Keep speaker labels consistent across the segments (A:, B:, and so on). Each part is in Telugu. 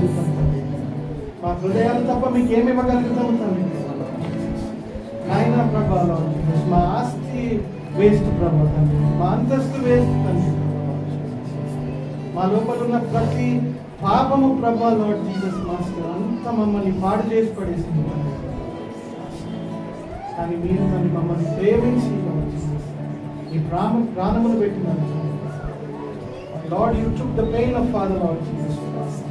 A: ఇవ్వగలుగుతాం తండ్రి. మా హృదయాలు తప్ప మీకేమి ఇవ్వగలుగుతాము తండ్రి. నాయన ప్రభా లార్డ్ జీసస్, మా ఆస్తి వేస్ట్ ప్రభా తండ్రి, మా అంతస్తు వేస్ట్ తండ్రి. మా లోపల ఉన్న ప్రతి పాపము ప్రభా లార్డ్ జీసస్ మాస్టర్ అంత మమ్మల్ని పాడు చేసి పడేసింది తండ్రి. కానీ మీరు తండ్రి మమ్మల్ని ప్రేమించి ఈ ప్రాణమును పెట్టినారు. Lord, you took the pain of Father Lord Jesus Christ.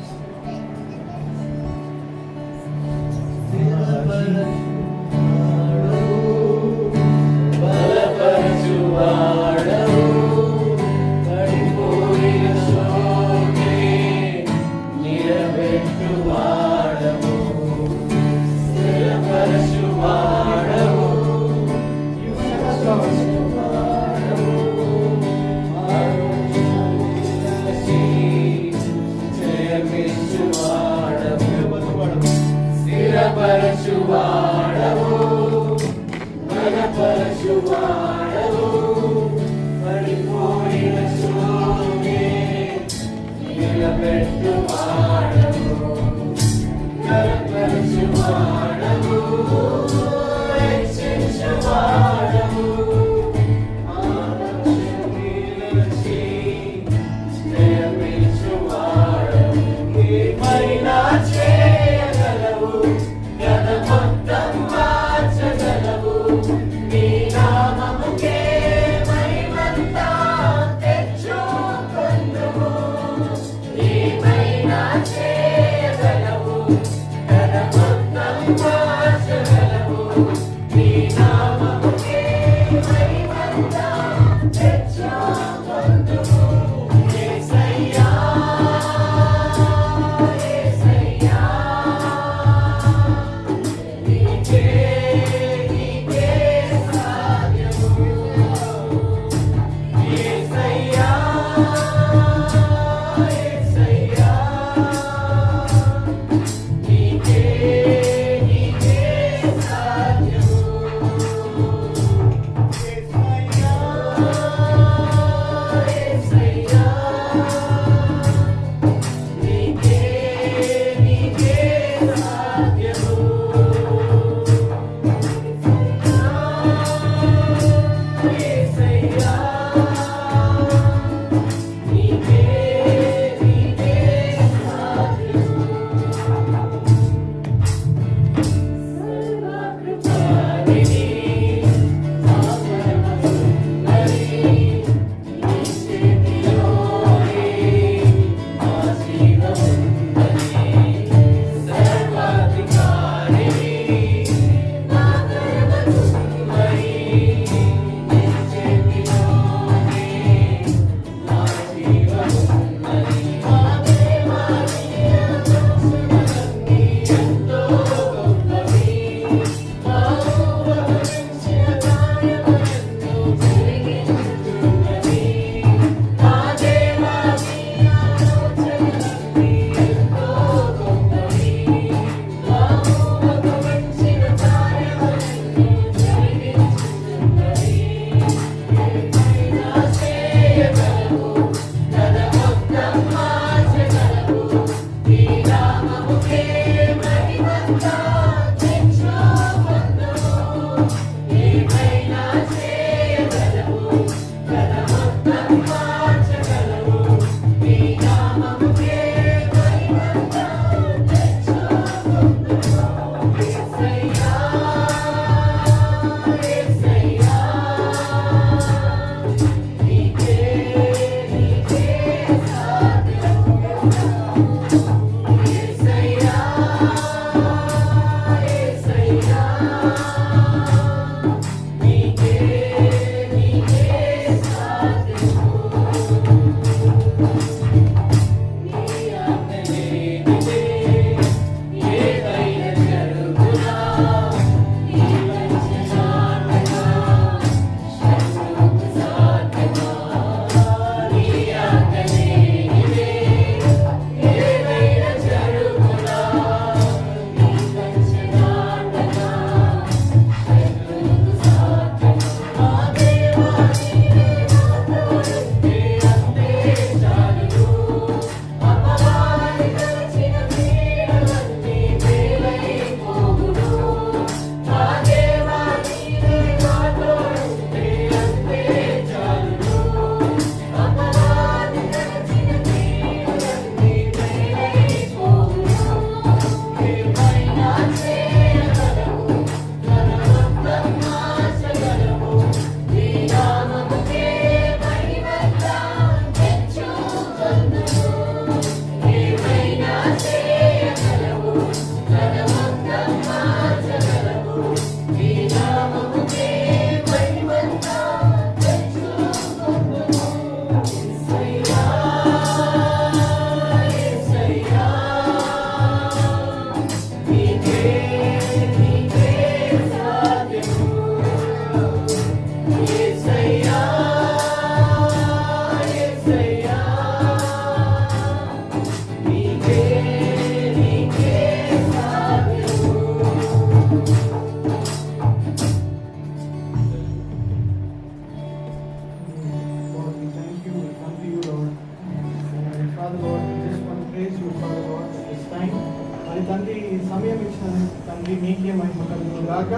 A: మరి తండ్రి ఈ సమయం ఇచ్చిన తండ్రి మీకే మహిమ కలుగును గాక.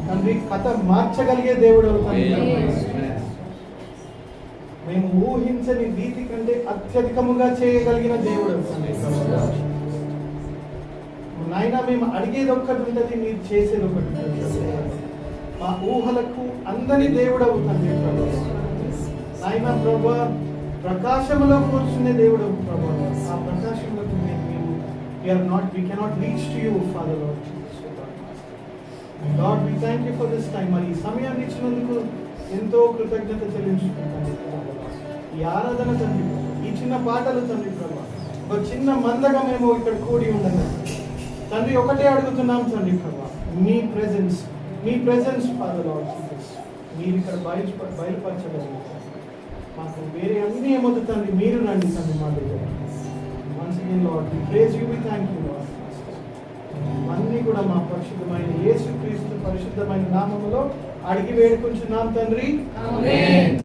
A: తండ్రి కథ మార్చగలిగే దేవుడు అవుతాడు. మేము ఊహించని రీతి కంటే అత్యధికముగా చేయగలిగిన దేవుడు అవుతాడు. నాయన మేము అడిగేది ఒక్కటి ఉంటుంది, మీరు చేసేది ఒకటి ఉంటుంది. మా ఊహలకు అందని దేవుడు అవుతుంది నాయన ప్రభా. ప్రకాశంలో కూర్చునే దేవుడు ప్రభా. ఆ ప్రకాశంలోకి మేము we cannot reach to you, Father Lord Jesus. Lord, we thank you for this time. మరి ఈ సమయాన్ని ఇచ్చినందుకు ఎంతో కృతజ్ఞత చెల్లించుకుంటాను. ఈ ఆరాధన తండ్రి, ఈ చిన్న పాటలు తండ్రి ప్రభా, ఒక చిన్న మందగా మేము ఇక్కడ కూడి ఉండగా తండ్రి ఒకటే అడుగుతున్నాం తండ్రి ప్రభా, మీ ప్రెజెన్స్ ఫాదర్ లార్డ్ జీసస్ మీరు ఇక్కడ బయలుపరచగలుగుతారు. మాకు వేరే అన్ని ఏమొద్దు తండ్రి, మీరు రండి తండ్రి మా దగ్గర. Once again, Lord, we praise you, we thank you, Lord. అన్నీ కూడా మా పరిశుద్ధమైన యేసుక్రీస్తు పరిశుద్ధమైన నామములో అడిగి వేడుకుంటున్నాం తండ్రి. ఆమేన్.